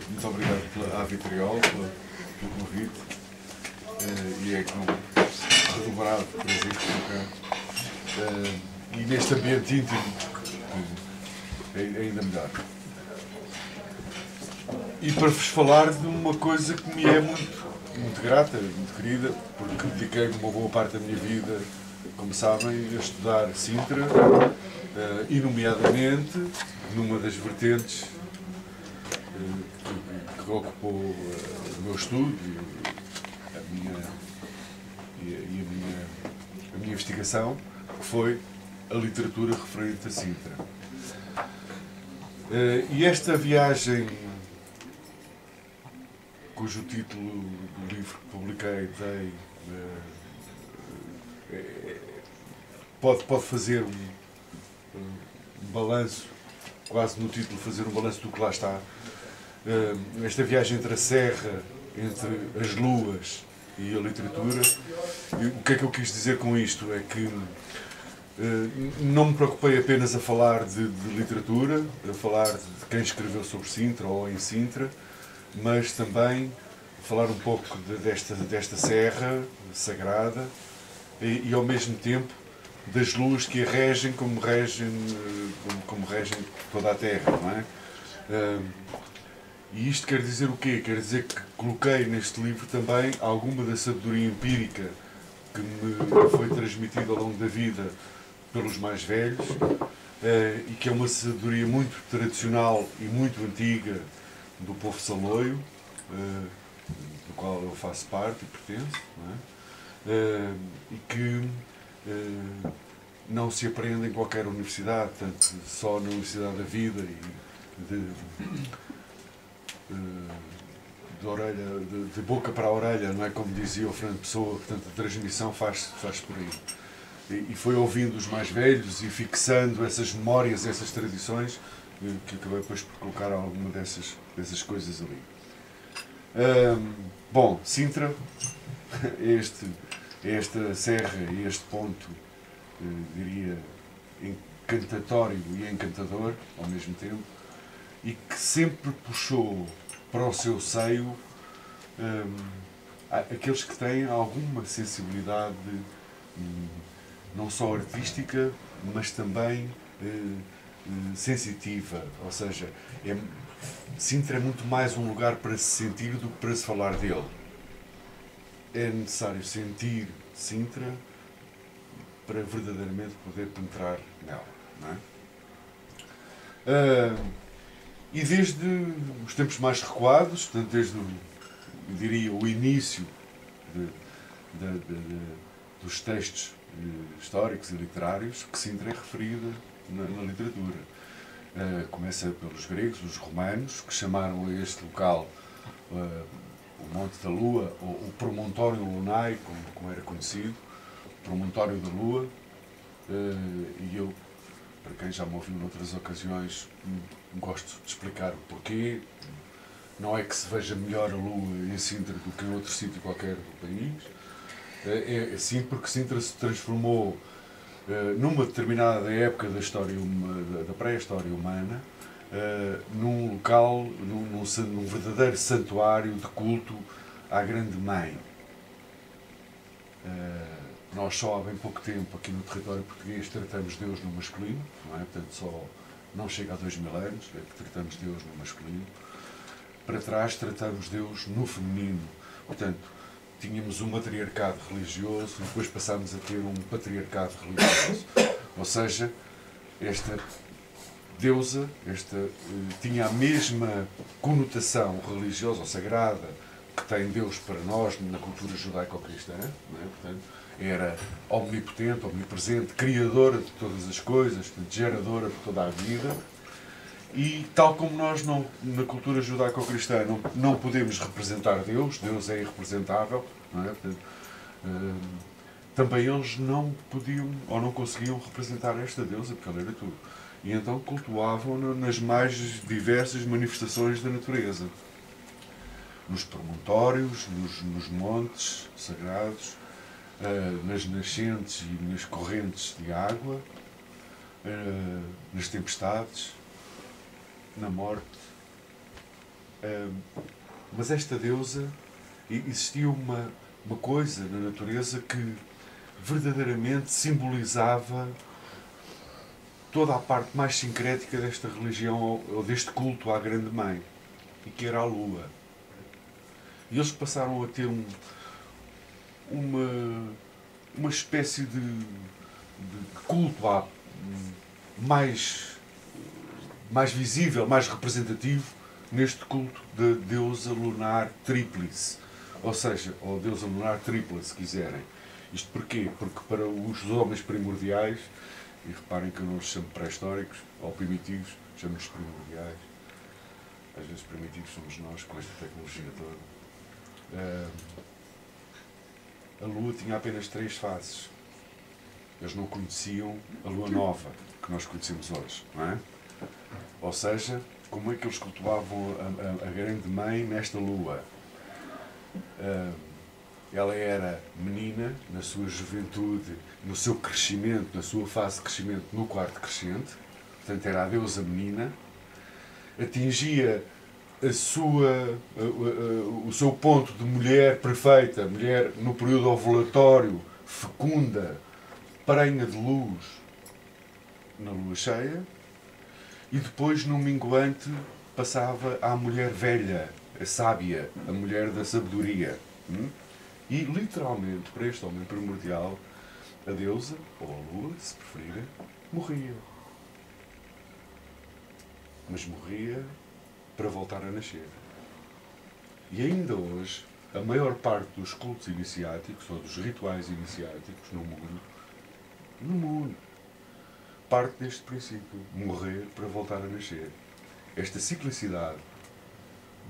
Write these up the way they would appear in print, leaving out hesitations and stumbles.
Muito obrigado à Vitriol pelo convite. E é com redobrado prazer que estou cá. E neste ambiente íntimo, é ainda melhor. E para vos falar de uma coisa que me é muito grata, muito querida, porque dediquei uma boa parte da minha vida, como sabem, a estudar Sintra, e nomeadamente numa das vertentes que ocupou o meu estudo e a minha investigação, que foi a literatura referente a Sintra. E esta viagem, cujo título do livro que publiquei pode fazer um balanço, quase no título fazer um balanço do que lá está. Esta viagem entre a serra, entre as luas e a literatura. E o que é que eu quis dizer com isto? É que não me preocupei apenas a falar de literatura, a falar de quem escreveu sobre Sintra ou em Sintra, mas também falar um pouco desta serra sagrada e ao mesmo tempo das luas que a regem como regem toda a terra, não é? E isto quer dizer o quê? Quer dizer que coloquei neste livro também alguma da sabedoria empírica que me foi transmitida ao longo da vida pelos mais velhos, e que é uma sabedoria muito tradicional e muito antiga do povo saloio, do qual eu faço parte e pertenço, não é? E que não se aprende em qualquer universidade, portanto, só na Universidade da Vida e de boca para a orelha, não é, como dizia o Fernando Pessoa, portanto a transmissão faz por aí. E foi ouvindo os mais velhos e fixando essas memórias, essas tradições, que acabei depois por colocar alguma dessas coisas ali. Bom, Sintra, esta serra e este ponto, diria, encantatório e encantador ao mesmo tempo, e que sempre puxou para o seu seio aqueles que têm alguma sensibilidade, não só artística, mas também sensitiva. Ou seja, Sintra é muito mais um lugar para se sentir do que para se falar dele. É necessário sentir Sintra para verdadeiramente poder penetrar nela, não é? E desde os tempos mais recuados, portanto, desde, eu diria, o início dos textos históricos e literários, que Sintra é referida na literatura. Começa pelos gregos, os romanos, que chamaram a este local o Monte da Lua, ou o Promontório Lunae, como era conhecido, Promontório da Lua, e eu, para quem já me ouviu noutras ocasiões, gosto de explicar o porquê. Não é que se veja melhor a Lua em Sintra do que em outro sítio qualquer do país. É sim porque Sintra se transformou, numa determinada época da história, da pré-história humana, num local, num verdadeiro santuário de culto à Grande Mãe. Nós só há bem pouco tempo aqui no território português tratamos Deus no masculino, não é? Portanto, só não chega a 2000 anos, é que tratamos Deus no masculino. Para trás tratamos Deus no feminino. Portanto, tínhamos um matriarcado religioso e depois passámos a ter um patriarcado religioso. Ou seja, esta deusa tinha a mesma conotação religiosa ou sagrada que tem Deus para nós na cultura judaico-cristã, não é? Portanto, era omnipotente, omnipresente, criadora de todas as coisas, geradora de toda a vida. E tal como nós na cultura judaico-cristã não podemos representar Deus é irrepresentável, não é? Portanto, também eles não podiam ou não conseguiam representar esta deusa, porque ela era tudo. E então cultuavam-na nas mais diversas manifestações da natureza. Nos promontórios, nos montes sagrados, nas nascentes e nas correntes de água, nas tempestades, na morte, Mas esta deusa, existia uma coisa na natureza que verdadeiramente simbolizava toda a parte mais sincrética desta religião ou deste culto à Grande Mãe, e que era a Lua. E eles passaram a ter uma espécie de culto mais visível, mais representativo neste culto da deusa lunar tríplice. Ou seja, ou deusa lunar tripla, se quiserem. Isto porquê? Porque para os homens primordiais, e reparem que eu não os chamo pré-históricos ou primitivos, chamo-os primordiais. Às vezes primitivos somos nós, com esta tecnologia toda. A Lua tinha apenas 3 faces. Eles não conheciam a Lua Nova, que nós conhecemos hoje, não é? Ou seja, como é que eles cultuavam a Grande Mãe nesta Lua? Ela era menina, na sua juventude, no seu crescimento, na sua fase de crescimento, no quarto crescente, portanto era a deusa menina, atingia o seu ponto de mulher perfeita, mulher no período ovulatório, fecunda, prenha de luz na lua cheia, e depois, no minguante, passava à mulher velha, a sábia, a mulher da sabedoria. E, literalmente, para este homem primordial, a deusa, ou a lua, se preferirem, morria. Mas morria para voltar a nascer. E ainda hoje, a maior parte dos cultos iniciáticos, ou dos rituais iniciáticos no mundo, parte deste princípio, morrer para voltar a nascer. Esta ciclicidade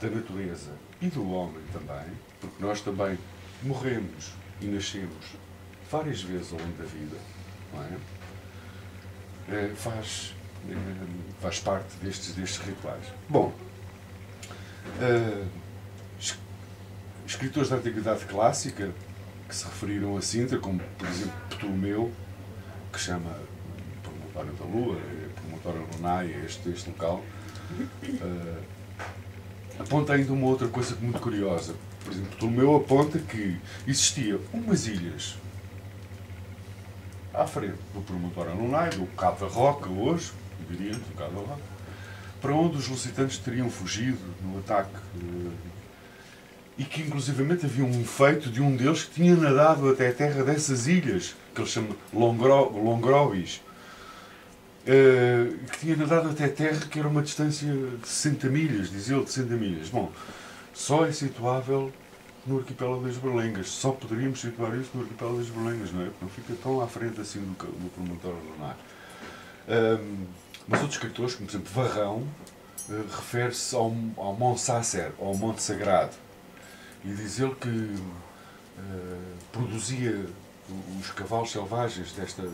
da natureza e do homem também, porque nós também morremos e nascemos várias vezes ao longo da vida, não é? Faz parte destes rituais. Bom, escritores da Antiguidade Clássica que se referiram a Sintra, como por exemplo Ptolomeu, que chama Promontório da Lua, Promontório Lunae, este local, aponta ainda uma outra coisa muito curiosa. Por exemplo, Ptolomeu aponta que existia umas ilhas à frente do Promontório Lunae, do Cabo da Roca hoje, diríamos, do Cabo da Roca, para onde os lusitanos teriam fugido no ataque, e que inclusivamente havia um feito de um deles que tinha nadado até a terra dessas ilhas, que eles chamam Longrovis, que tinha nadado até a terra, que era uma distância de 60 milhas, diz ele, de 60 milhas. Bom, só é situável no arquipélago das Berlengas. Só poderíamos situar isso no arquipélago das Berlengas, não é? Porque não fica tão à frente assim do promontório lunar. Mas outros escritores, como por exemplo Varrão, refere-se ao Monte Sácer, ao Monte Sagrado, e diz ele que produzia os cavalos selvagens desta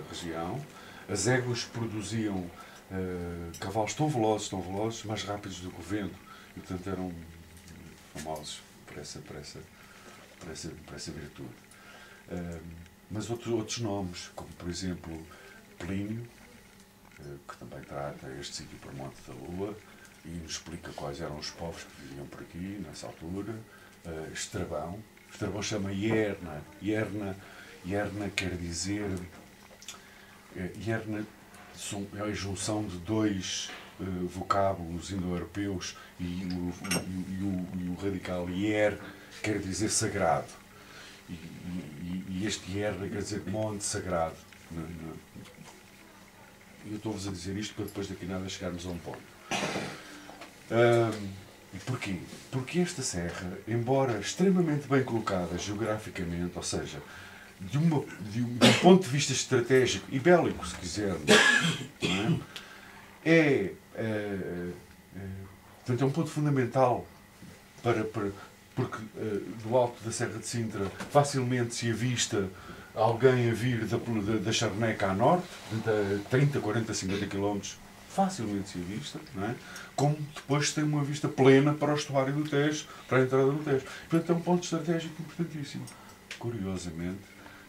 região. As éguas produziam cavalos tão velozes, mais rápidos do que o vento, e portanto eram famosos por essa virtude. Mas outros nomes, como por exemplo Plínio, que também trata este sítio por Monte da Lua e nos explica quais eram os povos que viviam por aqui nessa altura. Estrabão chama Ierna. Ierna quer dizer... Ierna é a junção de 2 vocábulos indo-europeus, e o radical Ier quer dizer sagrado. E este Ierna quer dizer monte sagrado. Eu estou-vos a dizer isto para depois daqui a nada chegarmos a um ponto. Porquê? Porque esta serra, embora extremamente bem colocada geograficamente, ou seja, de um ponto de vista estratégico e bélico, se quisermos, portanto, é um ponto fundamental porque do alto da Serra de Sintra facilmente se avista alguém a vir da Charneca a norte, de 30, 40, 50 km, facilmente se avista, não é? Como depois tem uma vista plena para o estuário do Tejo, para a entrada do Tejo. Portanto, é um ponto estratégico importantíssimo. Curiosamente,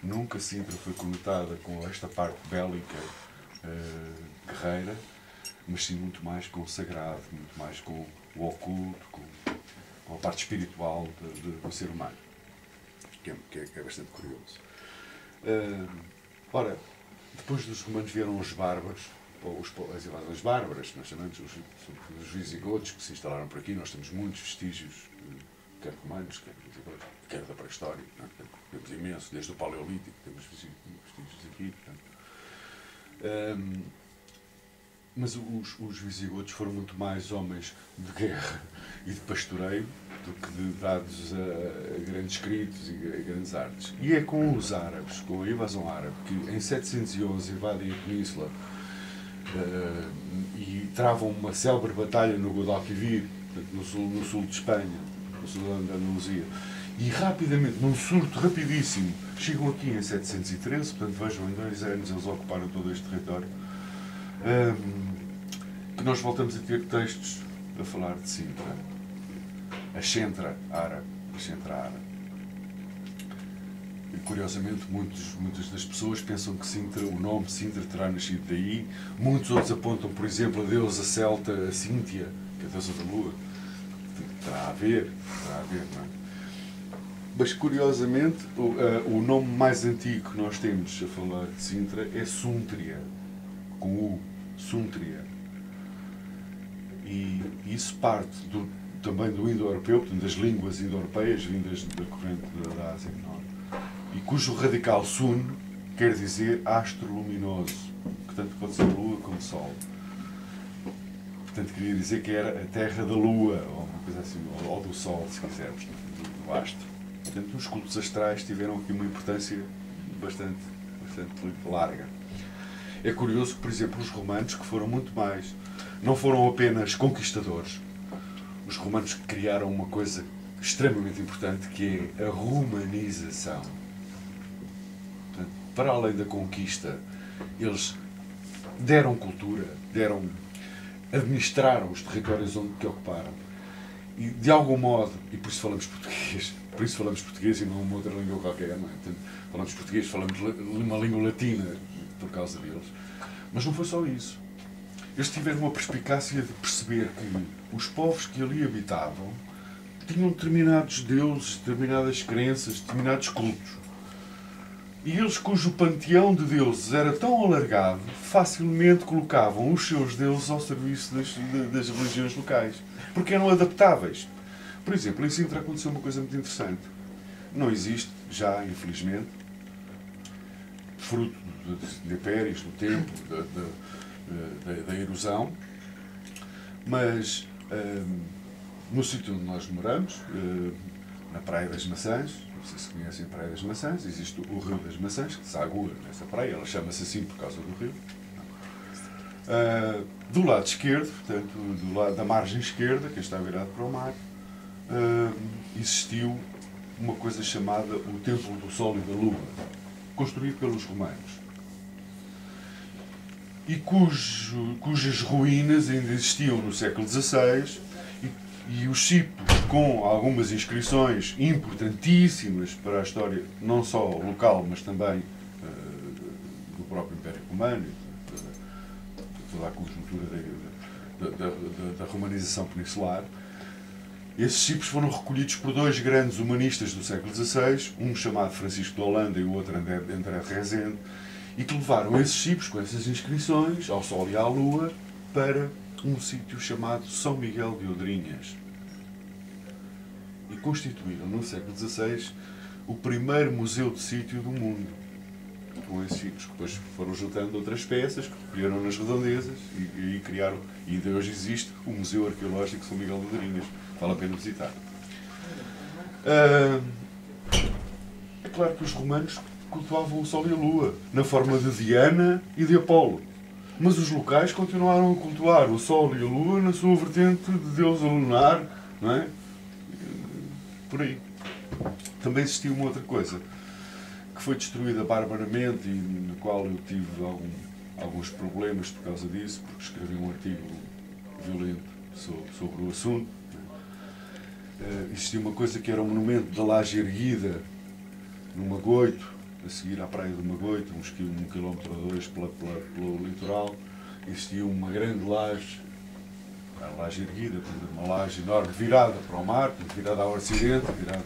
nunca Sintra foi conotada com esta parte bélica, guerreira, mas sim muito mais com o sagrado, muito mais com o oculto, com a parte espiritual do ser humano, que é bastante curioso. Ora, depois dos romanos vieram os bárbaros, ou as invasões bárbaras, nós chamamos os visigodos, que se instalaram por aqui. Nós temos muitos vestígios, quer romanos, quer visigodos, quer da pré-história, temos imenso, desde o Paleolítico, temos vestígios aqui. Mas os visigodos foram muito mais homens de guerra e de pastoreio do que dados a grandes escritos e a grandes artes. E é com os árabes, com a invasão árabe, que em 711 invadem a península e travam uma célebre batalha no Guadalquivir, no sul de Espanha, no sul da Andaluzia. E rapidamente, num surto rapidíssimo, chegam aqui em 713, portanto vejam, em 2 anos eles ocuparam todo este território. Que nós voltamos a ter textos a falar de Sintra. A Centra árabe. E, curiosamente, muitas das pessoas pensam que Sintra, o nome Sintra terá nascido daí. Muitos outros apontam, por exemplo, a deusa celta, a Cíntia, que é a deusa da lua. Terá a ver, não é? Mas, curiosamente, o nome mais antigo que nós temos a falar de Sintra é Súntria, com U, Súntria. E isso parte também do indo-europeu, portanto, das línguas indo-europeias vindas da corrente da Ásia Menor, e cujo radical sun quer dizer astro luminoso, que tanto pode ser lua como sol. Portanto, queria dizer que era a terra da lua, ou uma coisa assim, ou do sol, se quisermos, do astro. Portanto, os cultos astrais tiveram aqui uma importância bastante larga. É curioso que, por exemplo, os romanos, que foram muito mais, não foram apenas conquistadores. Os romanos criaram uma coisa extremamente importante, que é a romanização. Portanto, para além da conquista, eles deram cultura, administraram os territórios que ocuparam. E, de algum modo, e por isso falamos português e não uma outra língua qualquer, não é? Portanto, falamos português, falamos uma língua latina por causa deles. Mas não foi só isso. Eles tiveram a perspicácia de perceber que os povos que ali habitavam tinham determinados deuses, determinadas crenças, determinados cultos. E eles, cujo panteão de deuses era tão alargado, facilmente colocavam os seus deuses ao serviço das religiões locais, porque eram adaptáveis. Por exemplo, em Sintra aconteceu uma coisa muito interessante. Não existe, já, infelizmente, fruto de impérios, do tempo, da erosão, mas no sítio onde nós moramos, na Praia das Maçãs, não sei se conhecem a Praia das Maçãs, existe o Rio das Maçãs, que se agua nessa praia, ela chama-se assim por causa do rio. Do lado esquerdo, portanto, do lado da margem esquerda, que está virado para o mar, existiu uma coisa chamada o Templo do Sol e da Lua, construído pelos romanos, e cujas ruínas ainda existiam no século XVI, e os cipos, com algumas inscrições importantíssimas para a história, não só local, mas também do próprio Império Romano, de toda a conjuntura da romanização peninsular. Esses cipos foram recolhidos por 2 grandes humanistas do século XVI, um chamado Francisco de Holanda e o outro André de Rezende, e que levaram esses cipos com essas inscrições ao Sol e à Lua para um sítio chamado São Miguel de Odrinhas. E constituíram, no século XVI, o primeiro museu de sítio do mundo, com esses cipos, que depois foram juntando outras peças, que recolheram nas redondezas e criaram, e de hoje existe o Museu Arqueológico de São Miguel de Odrinhas. Vale a pena visitar. É claro que os romanos cultuavam o Sol e a Lua, na forma de Diana e de Apolo. Mas os locais continuaram a cultuar o Sol e a Lua na sua vertente de deusa lunar, não é? Por aí. Também existiu uma outra coisa, que foi destruída barbaramente e na qual eu tive alguns problemas por causa disso, porque escrevi um artigo violento sobre o assunto. Existia uma coisa que era um monumento da laje erguida no Magoito, a seguir à praia do Magoito, uns 1 quilómetro ou 2 pelo litoral. Existia uma grande laje A laje erguida, uma laje enorme, virada para o mar, virada ao ocidente, virada